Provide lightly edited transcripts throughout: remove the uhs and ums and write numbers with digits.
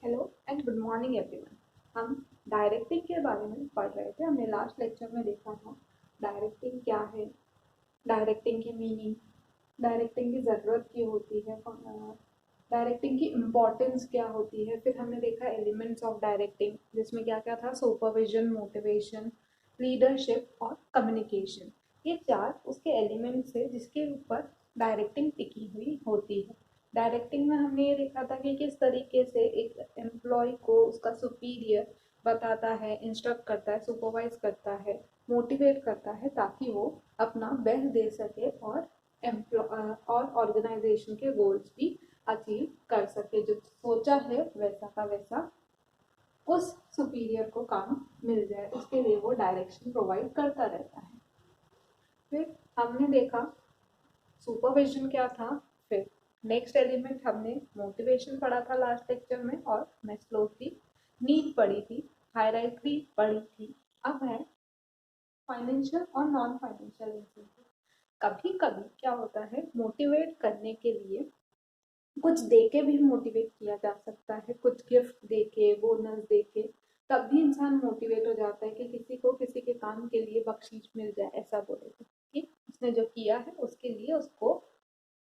Hello and good morning everyone. हम directing के बारे में पढ़ रहे थे। हमने लास्ट लेक्चर में देखा था डायरेक्टिंग क्या है, डायरेक्टिंग की मीनिंग, डायरेक्टिंग की ज़रूरत क्यों होती है, डायरेक्टिंग की इम्पोर्टेंस क्या होती है। फिर हमने देखा एलिमेंट्स ऑफ डायरेक्टिंग, जिसमें क्या क्या था, सुपरविजन, मोटिवेशन, लीडरशिप और कम्युनिकेशन। ये चार उसके एलिमेंट्स है जिसके ऊपर डायरेक्टिंग टिकी हुई होती है। डायरेक्टिंग में हमने ये देखा था कि किस तरीके से एक एम्प्लॉय को उसका सुपीरियर बताता है, इंस्ट्रक्ट करता है, सुपरवाइज करता है, मोटिवेट करता है, ताकि वो अपना बेस्ट दे सके और और ऑर्गेनाइजेशन के गोल्स भी अचीव कर सके। जो सोचा है वैसा का वैसा उस सुपीरियर को काम मिल जाए, उसके लिए वो डायरेक्शन प्रोवाइड करता रहता है। फिर हमने देखा सुपरविजन क्या था। फिर नेक्स्ट एलिमेंट हमने मोटिवेशन पढ़ा था लास्ट लेक्चर में, और मैस्लो की नीड पढ़ी थी, हायरार्की पढ़ी थी। अब है फाइनेंशियल और नॉन फाइनेंशियल इंसेंटिव। कभी कभी क्या होता है, मोटिवेट करने के लिए कुछ देके भी मोटिवेट किया जा सकता है, कुछ गिफ्ट देके, बोनस देके, तब भी इंसान मोटिवेट हो जाता है कि किसी को किसी के काम के लिए बख्शीश मिल जाए। ऐसा बोले तो कि उसने जो किया है उसके लिए उसको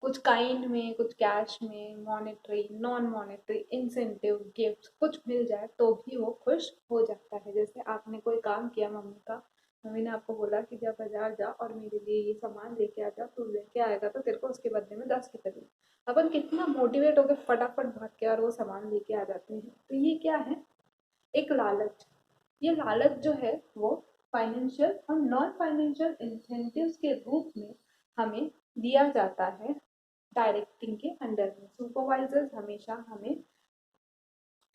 कुछ काइंड में, कुछ कैश में, monetary, non monetary, incentive, gift कुछ मिल जाए तो भी वो खुश हो जाता है। जैसे आपने कोई काम किया मम्मी का, मम्मी ने आपको बोला कि जा बाजार जा और मेरे लिए ये सामान लेके आ जा, तू लेके आएगा तो तेरे को उसके बदले में 10 रुपए दूँ। अपन कितना मोटिवेट होकर फटाफट भाग के और वो सामान लेके आ जाते हैं। तो ये क्या है, एक लालच। ये लालच जो है वो फाइनेंशियल और नॉन फाइनेंशियल इंसेंटिव्स के रूप में हमें दिया जाता है। डायरेक्टिंग के अंडर में सुपरवाइजर्स हमेशा हमें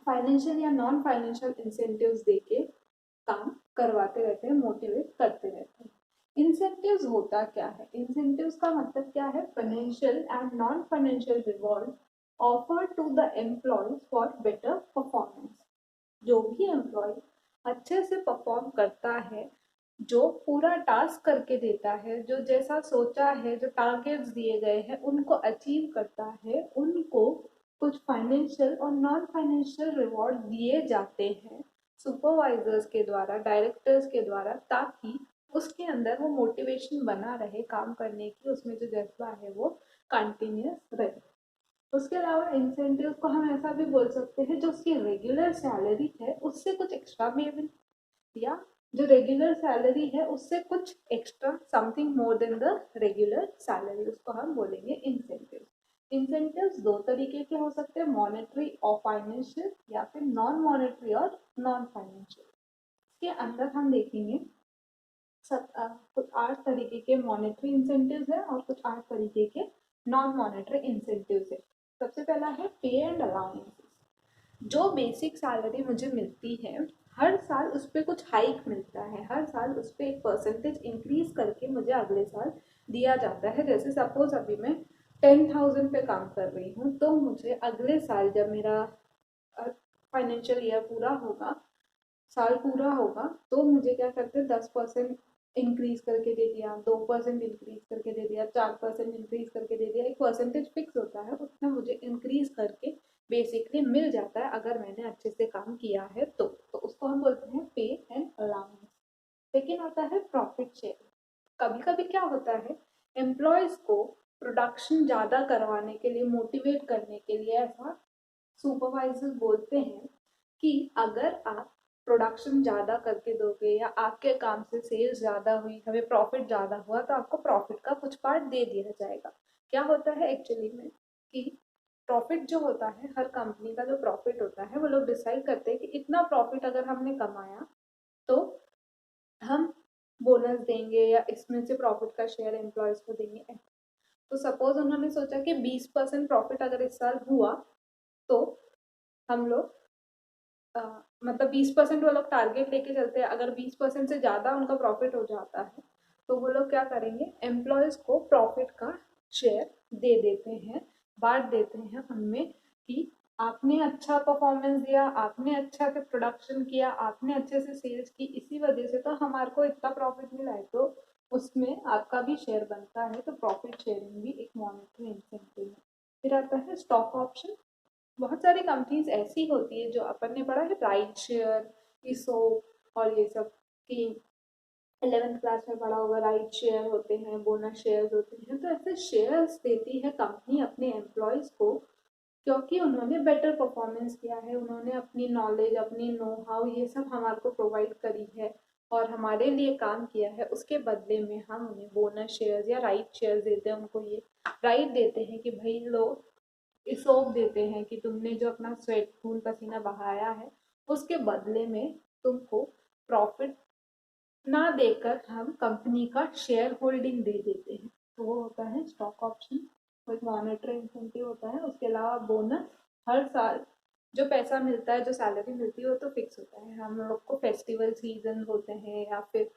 फाइनेंशियल या नॉन फाइनेंशियल इंसेंटिव्स देके काम करवाते रहते हैं, मोटिवेट करते रहते हैं। इंसेंटिव्स होता क्या है, इंसेंटिव्स का मतलब क्या है, financial and non financial reward offer to the employees for better performance. जो भी एम्प्लॉय अच्छे से परफॉर्म करता है, जो पूरा टास्क करके देता है, जो जैसा सोचा है, जो टारगेट्स दिए गए हैं उनको अचीव करता है, उनको कुछ फाइनेंशियल और नॉन फाइनेंशियल रिवॉर्ड दिए जाते हैं सुपरवाइजर्स के द्वारा, डायरेक्टर्स के द्वारा, ताकि उसके अंदर वो मोटिवेशन बना रहे काम करने की, उसमें जो जज्बा है वो कंटिन्यूस रहे। उसके अलावा इंसेंटिव को हम ऐसा भी बोल सकते हैं, जो उसकी रेगुलर सैलरी है उससे कुछ एक्स्ट्रा भी, या जो रेगुलर सैलरी है उससे कुछ extra, something more than the regular salary, उसको हम बोलेंगे इंसेंटिव। इंसेंटिव्स दो तरीके के हो सकते हैं, मॉनेटरी और फाइनेंशियल, या फिर नॉन मॉनेटरी और नॉन फाइनेंशियल। इसके अंदर हम देखेंगे कुछ 8 तरीके के मॉनेटरी इंसेंटिव्स है और कुछ 8 तरीके के नॉन मॉनेटरी इंसेंटिव्स है। सबसे पहला है पे एंड अलाउंसेस। जो बेसिक सैलरी मुझे मिलती है, हर साल उस पर कुछ हाइक मिलता है, हर साल उस पर एक परसेंटेज इंक्रीज करके मुझे अगले साल दिया जाता है। जैसे सपोज अभी मैं 10,000 पे काम कर रही हूँ, तो मुझे अगले साल जब मेरा फाइनेंशियल ईयर पूरा होगा, साल पूरा होगा, तो मुझे क्या करते हैं, 10% इंक्रीज करके दे दिया, 2% इंक्रीज करके दे दिया, 4% इंक्रीज करके दे दिया। एक परसेंटेज फिक्स होता है, उतना मुझे इंक्रीज करके बेसिकली मिल जाता है अगर मैंने अच्छे से काम किया है तो उसको हम बोलते हैं पे एंड अलाउंस। लेकिन आता है प्रॉफिट शेयर। कभी कभी क्या होता है, एम्प्लॉयज को प्रोडक्शन ज़्यादा करवाने के लिए, मोटिवेट करने के लिए, ऐसा सुपरवाइजर बोलते हैं कि अगर आप प्रोडक्शन ज़्यादा करके दोगे या आपके काम से सेल्स ज़्यादा हुई, हमें प्रॉफिट ज़्यादा हुआ, तो आपको प्रॉफिट का कुछ पार्ट दे दिया जाएगा। क्या होता है एक्चुअली में कि प्रॉफिट जो होता है, हर कंपनी का जो प्रॉफिट होता है, वो लोग डिसाइड करते हैं कि इतना प्रॉफिट अगर हमने कमाया तो हम बोनस देंगे या इसमें से प्रॉफिट का शेयर एम्प्लॉयज को देंगे। तो सपोज उन्होंने सोचा कि 20% प्रॉफिट अगर इस साल हुआ, तो हम लोग मतलब 20% वो लोग टारगेट लेके चलते हैं। अगर 20% से ज़्यादा उनका प्रॉफिट हो जाता है, तो वो लोग क्या करेंगे, एम्प्लॉयज़ को प्रॉफिट का शेयर दे देते हैं, बांट देते हैं उनमें, कि आपने अच्छा परफॉर्मेंस दिया, आपने अच्छा से प्रोडक्शन किया, आपने अच्छे से सेल्स की, इसी वजह से तो हमारे को इतना प्रॉफिट मिला है, तो उसमें आपका भी शेयर बनता है। तो प्रॉफिट शेयरिंग भी एक मॉनेटरी इंसेंटिव है। फिर आता है स्टॉक ऑप्शन। बहुत सारी कंपनीज ऐसी होती है जो अपन ने पढ़ा है राइट शेयर, इसोप और ये सब की 11th क्लास में पढ़ा होगा। राइट शेयर होते हैं, बोनस शेयर्स होते हैं, तो ऐसे शेयर्स देती है कंपनी अपने एम्प्लॉयज़ को क्योंकि उन्होंने बेटर परफॉर्मेंस किया है, उन्होंने अपनी नॉलेज, अपनी नो हाउ ये सब हमारे को प्रोवाइड करी है और हमारे लिए काम किया है। उसके बदले में हम उन्हें बोनस शेयर्स या राइट शेयर्स देते हैं। उनको ये राइट देते हैं कि भाई लो, सौंप देते हैं कि तुमने जो अपना स्वेट खून पसीना बहाया है उसके बदले में तुमको प्रॉफिट ना देकर हम कंपनी का शेयर होल्डिंग दे देते हैं। तो वो होता है स्टॉक ऑप्शन, वो एक मॉनेटरी इंसेंटिव होता है। उसके अलावा बोनस हर साल जो पैसा मिलता है, जो सैलरी मिलती है वो तो फिक्स होता है। हम लोग को फेस्टिवल सीजन होते हैं या फिर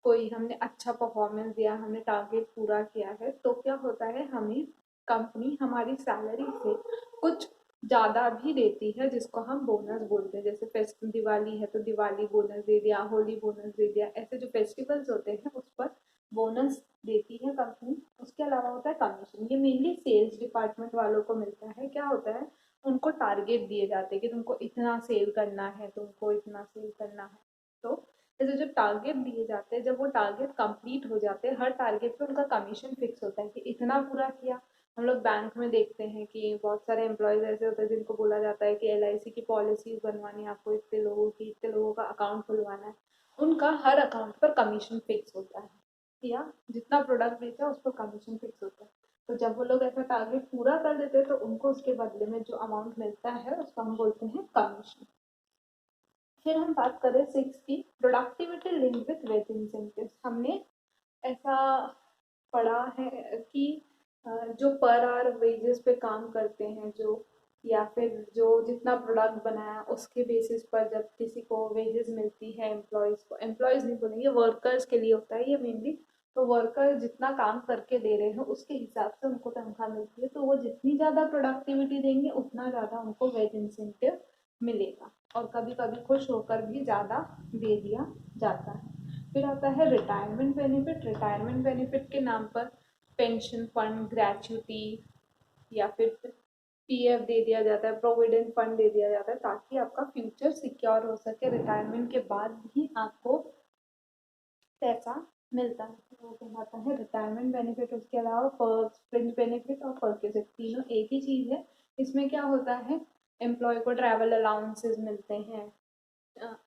कोई हमने अच्छा परफॉर्मेंस दिया, हमने टारगेट पूरा किया है, तो क्या होता है हमें कंपनी हमारी सैलरी से कुछ ज़्यादा भी देती है जिसको हम बोनस बोलते हैं। जैसे फेस्ट दिवाली है तो दिवाली बोनस दे दिया, होली बोनस दे दिया, ऐसे जो फेस्टिवल्स होते हैं उस पर बोनस देती है कंपनी। उसके अलावा होता है कमीशन, ये मेनली सेल्स डिपार्टमेंट वालों को मिलता है। क्या होता है, उनको टारगेट दिए जाते हैं कि तुमको इतना सेल करना है, तुमको इतना सेल करना है। तो ऐसे जब टारगेट दिए जाते हैं, जब वो टारगेट कंप्लीट हो जाते हैं, हर टारगेट पे उनका कमीशन फिक्स होता है कि इतना पूरा किया। हम लोग बैंक में देखते हैं कि बहुत सारे एम्प्लॉयज़ ऐसे होते हैं जिनको बोला जाता है कि LIC की पॉलिसीज बनवानी है आपको, इतने लोगों की, इतने लोगों का अकाउंट खुलवाना है। उनका हर अकाउंट पर कमीशन फिक्स होता है या जितना प्रोडक्ट बेचा उस पर कमीशन फिक्स होता है। तो जब वो लोग ऐसा टारगेट पूरा कर देते हैं तो उनको उसके बदले में जो अमाउंट मिलता है उसको हम बोलते हैं कमीशन। फिर हम बात करें 6 की, productivity linked with wage incentives. हमने ऐसा पढ़ा है कि जो पर आवर वेजेस पे काम करते हैं, जो या फिर जो जितना प्रोडक्ट बनाया उसके बेसिस पर जब किसी को वेजेस मिलती है, एम्प्लॉयज़ को, एम्प्लॉयज़ नहीं बोलेंगे, वर्कर्स के लिए होता है ये मेनली। तो वर्कर जितना काम करके दे रहे हैं उसके हिसाब से उनको तनख्वाह मिलती है। तो वो जितनी ज़्यादा प्रोडक्टिविटी देंगे उतना ज़्यादा उनको वेज इंसेंटिव मिलेगा और कभी कभी खुश होकर भी ज़्यादा दे दिया जाता है। फिर आता है रिटायरमेंट बेनिफिट। रिटायरमेंट बेनिफिट के नाम पर पेंशन फंड, ग्रेच्युटी या फिर PF दे दिया जाता है, प्रोविडेंट फंड दे दिया जाता है ताकि आपका फ्यूचर सिक्योर हो सके। रिटायरमेंट के बाद भी आपको पैसा मिलता है, तो वो कहलाता है रिटायरमेंट बेनिफिट। उसके अलावा पर्क्स, फ्रिंज बेनिफिट और परक्यूजिट तीनों एक ही चीज़ है। इसमें क्या होता है, एम्प्लॉय को ट्रैवल अलाउंसेस मिलते हैं,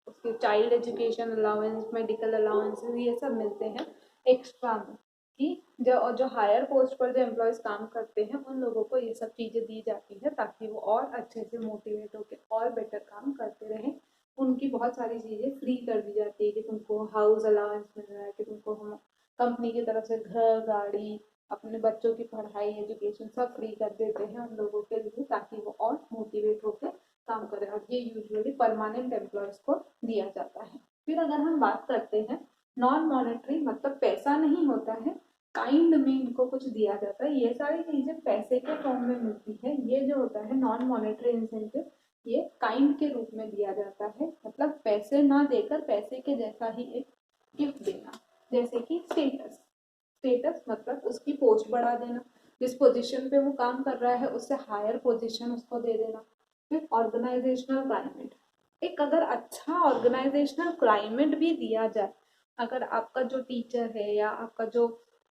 उसके child education allowance, medical allowances, ये सब मिलते हैं एक्स्ट्रा में। कि जो हायर पोस्ट पर जो एम्प्लॉयज़ काम करते हैं उन लोगों को ये सब चीज़ें दी जाती है ताकि वो और अच्छे से मोटिवेट होकर और बेटर काम करते रहें। उनकी बहुत सारी चीज़ें फ्री कर दी जाती है कि तुमको हाउस अलाउंस मिल रहा है, कि तुमको हम कंपनी की तरफ से घर, गाड़ी, अपने बच्चों की पढ़ाई, एजुकेशन सब फ्री कर देते हैं उन लोगों के लिए ताकि वो और मोटिवेट होकर काम करें। और ये यूजुअली परमानेंट एम्प्लॉयज़ को दिया जाता है। फिर अगर हम बात करते हैं नॉन मॉनेटरी, मतलब पैसा नहीं होता है, काइंड में इनको कुछ दिया जाता है। ये सारी चीज़ें पैसे के फॉर्म में मिलती है। ये जो होता है नॉन मॉनेटरी इंसेंटिव, ये काइंड के रूप में दिया जाता है, मतलब पैसे ना देकर पैसे के जैसा ही एक गिफ्ट देना। जैसे कि स्टेटस, स्टेटस मतलब उसकी पोस्ट बढ़ा देना, जिस पोजीशन पे वो काम कर रहा है उससे हायर पोजीशन उसको दे देना। फिर ऑर्गेनाइजेशनल क्लाइमेट, एक अगर अच्छा ऑर्गेनाइजेशनल क्लाइमेट भी दिया जाए, अगर आपका जो टीचर है या आपका जो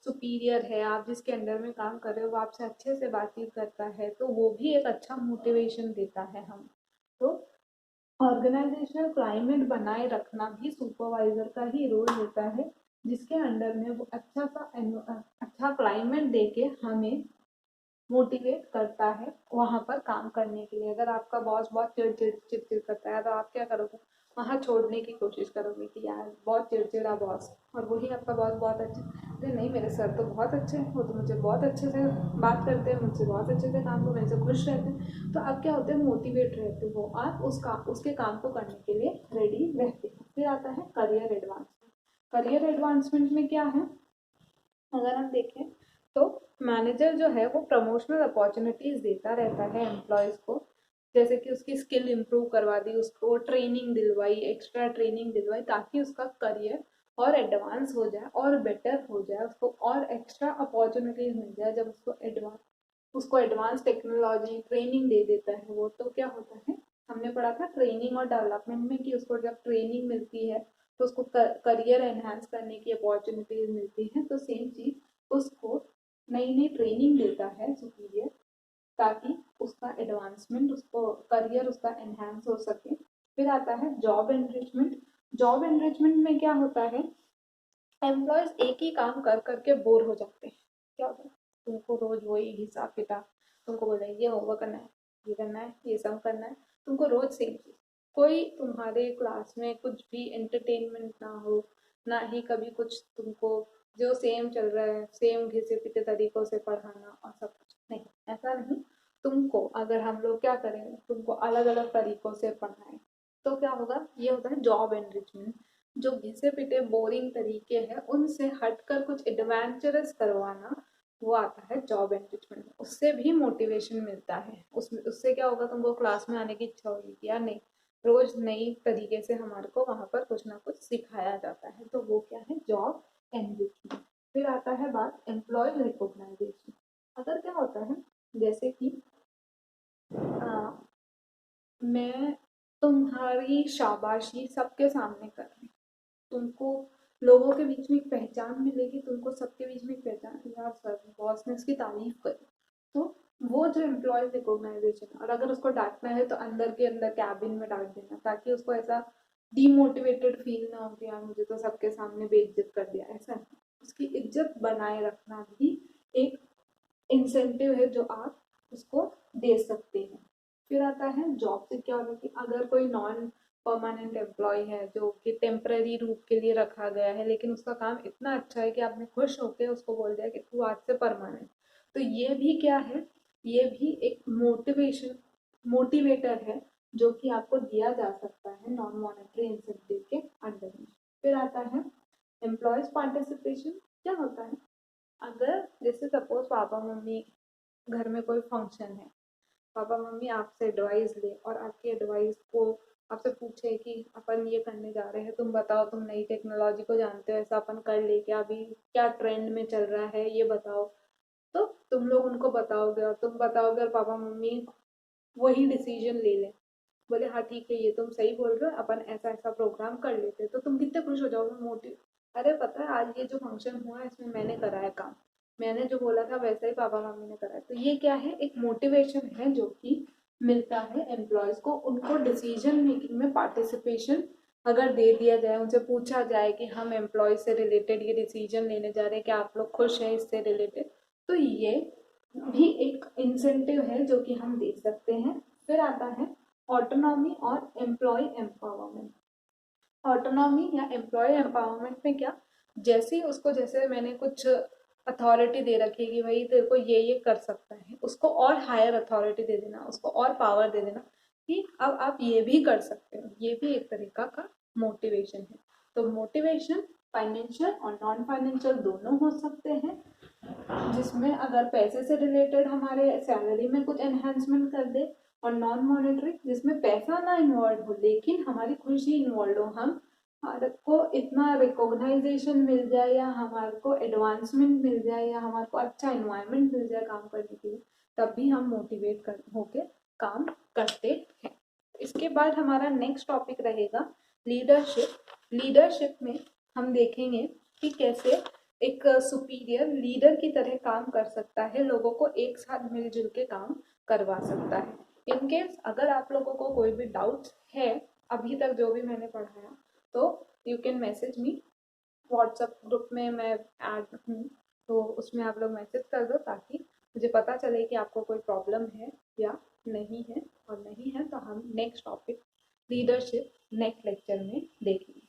सुपीरियर है, आप जिसके अंडर में काम कर रहे हो, वो आपसे अच्छे से बातचीत करता है तो वो भी एक अच्छा मोटिवेशन देता है हम। तो ऑर्गेनाइजेशनल क्लाइमेट बनाए रखना भी सुपरवाइजर का ही रोल होता है, जिसके अंडर में वो अच्छा क्लाइमेट देके हमें मोटिवेट करता है वहाँ पर काम करने के लिए। अगर आपका बॉस बहुत चिड़चिड़ करता है तो आप क्या करोगे, वहाँ छोड़ने की कोशिश करोगे कि यार बहुत चिड़चिड़ा बॉस, और वही आपका बॉस बहुत अच्छे, अरे नहीं मेरे सर तो बहुत अच्छे हैं, वो तो मुझे बहुत अच्छे से बात करते हैं, मुझसे बहुत अच्छे से काम को, मेरे से खुश रहते हैं। तो आप क्या होते हैं, मोटिवेट रहते हो, आप उसके काम को करने के लिए रेडी रहते हो। फिर आता है करियर एडवांसमेंट। करियर एडवांसमेंट में क्या है, अगर हम देखें तो मैनेजर जो है वो प्रमोशनल अपॉर्चुनिटीज़ देता रहता है एम्प्लॉयज़ को। जैसे कि उसकी स्किल इम्प्रूव करवा दी, उसको ट्रेनिंग दिलवाई, एक्स्ट्रा ट्रेनिंग दिलवाई ताकि उसका करियर और एडवांस हो जाए और बेटर हो जाए, उसको और एक्स्ट्रा अपॉर्चुनिटीज़ मिल जाए जब उसको एडवांस उसको एडवांस टेक्नोलॉजी ट्रेनिंग दे देता है वो, तो क्या होता है, हमने पढ़ा था ट्रेनिंग और डेवलपमेंट में कि उसको जब ट्रेनिंग मिलती है तो उसको करियर एनहांस करने की अपॉर्चुनिटीज मिलती है। तो सेम चीज उसको नई नई ट्रेनिंग देता है सुपीरियर, ताकि उसका एडवांसमेंट, उसको करियर उसका एनहांस हो सके। फिर आता है जॉब एनरिचमेंट। जॉब एनरिचमेंट में क्या होता है, एम्प्लॉयज एक ही काम कर करके बोर हो जाते हैं। क्या होता है, तुमको रोज वही हिसाब किताब, तुमको बोले ये होमवर्क करना है, ये करना है, ये सब करना है, तुमको रोज सेम चीज। कोई तुम्हारे क्लास में कुछ भी एंटरटेनमेंट ना हो, ना ही कभी कुछ तुमको जो सेम चल रहा है सेम घिसे पिटे तरीकों से पढ़ाना और सब कुछ नहीं, ऐसा नहीं। तुमको अगर हम लोग क्या करें, तुमको अलग अलग तरीकों से पढ़ाएं, तो क्या होगा, ये होता है जॉब एनरिचमेंट। जो घिसे पिटे बोरिंग तरीके हैं उनसे हटकर कुछ एडवेंचरस करवाना, वो आता है जॉब एनरिचमेंट में। उससे भी मोटिवेशन मिलता है, उससे क्या होगा, तुमको क्लास में आने की इच्छा होगी कि यार नहीं, रोज नई तरीके से हमारे को वहां पर कुछ ना कुछ सिखाया जाता है, तो वो क्या है, जॉब एनरिचमेंट। फिर आता है बात एम्प्लॉय रिकॉग्नाइजेशन। अगर क्या होता है, जैसे कि मैं तुम्हारी शाबाशी सबके सामने कर रही, तुमको लोगों के बीच में एक पहचान मिलेगी, तुमको सबके बीच में एक पहचान, यार सर बॉस ने इसकी तारीफ करी, तो वो जो एम्प्लॉय रिकॉग्नाइजेशन। और अगर उसको डांटना है तो अंदर के अंदर कैबिन में डांट देना, ताकि उसको ऐसा डीमोटिवेटेड फील ना हो कि यार मुझे तो सबके सामने बेइज्जत कर दिया, ऐसा नहीं। उसकी इज्जत बनाए रखना भी एक इंसेंटिव है जो आप उसको दे सकते हैं। फिर आता है जॉब सिक्योरिटी। अगर कोई नॉन परमानेंट एम्प्लॉय है जो कि टेम्पररी रूप के लिए रखा गया है, लेकिन उसका काम इतना अच्छा है कि आपने खुश होकर उसको बोल दिया कि तू आज से परमानेंट, तो ये भी क्या है, ये भी एक मोटिवेटर है जो कि आपको दिया जा सकता है नॉन मॉनेटरी इंसेंटिव के अंडर में। फिर आता है एम्प्लॉयज पार्टिसिपेशन। क्या होता है, अगर जैसे सपोज पापा मम्मी घर में कोई फंक्शन है, पापा मम्मी आपसे एडवाइस ले और आपकी एडवाइस को आपसे पूछे कि अपन ये करने जा रहे हैं, तुम बताओ, तुम नई टेक्नोलॉजी को जानते हो, ऐसा अपन कर ले क्या, अभी क्या ट्रेंड में चल रहा है ये बताओ, तो तुम लोग उनको बताओगे और तुम बताओगे और पापा मम्मी वही डिसीजन ले लें, बोले हाँ ठीक है ये तुम सही बोल रहे हो, अपन ऐसा ऐसा प्रोग्राम कर लेते हैं, तो तुम कितने खुश हो जाओगे, मोटिव। अरे पता है आज ये जो फंक्शन हुआ है इसमें मैंने करा है काम, मैंने जो बोला था वैसा ही पापा मम्मी ने करा है। तो ये क्या है, एक मोटिवेशन है जो कि मिलता है एम्प्लॉयज को। उनको डिसीजन मेकिंग में पार्टिसिपेशन अगर दे दिया जाए, उनसे पूछा जाए कि हम एम्प्लॉय से रिलेटेड ये डिसीजन लेने जा रहे हैं, क्या आप लोग खुश हैं इससे रिलेटेड, तो ये भी एक इंसेंटिव है जो कि हम दे सकते हैं। फिर आता है ऑटोनॉमी और एम्प्लॉय एम्पावरमेंट। ऑटोनॉमी या एम्प्लॉय एम्पावरमेंट में क्या, जैसे ही उसको, जैसे मैंने कुछ अथॉरिटी दे रखी है कि भाई तेरे को ये कर सकता है, उसको और हायर अथॉरिटी दे देना, उसको और पावर दे देना कि अब आप ये भी कर सकते हो, ये भी एक तरीका का मोटिवेशन है। तो मोटिवेशन फाइनेंशियल और नॉन फाइनेंशियल दोनों हो सकते हैं, जिसमें अगर पैसे से रिलेटेड हमारे सैलरी में कुछ एनहेंसमेंट कर दे, और नॉन मॉनेटरी जिसमें पैसा ना इन्वॉल्व हो लेकिन हमारी खुशी इन्वॉल्व हो, हम हमारे को इतना रिकॉग्नाइजेशन मिल जाए या हमारे को एडवांसमेंट मिल जाए या हमारे को अच्छा इन्वायरमेंट मिल जाए काम करने के लिए, तब भी हम मोटिवेट कर होके काम करते हैं। इसके बाद हमारा नेक्स्ट टॉपिक रहेगा लीडरशिप। लीडरशिप में हम देखेंगे कि कैसे एक सुपीरियर लीडर की तरह काम कर सकता है, लोगों को एक साथ मिलजुल के काम करवा सकता है। इनकेस अगर आप लोगों को कोई भी डाउट्स है अभी तक जो भी मैंने पढ़ाया, तो you can message me. WhatsApp group में मैं ऐड हूँ, तो उसमें आप लोग मैसेज कर दो ताकि मुझे पता चले कि आपको कोई प्रॉब्लम है या नहीं है, और नहीं है तो हम next topic leadership next lecture में देखेंगे।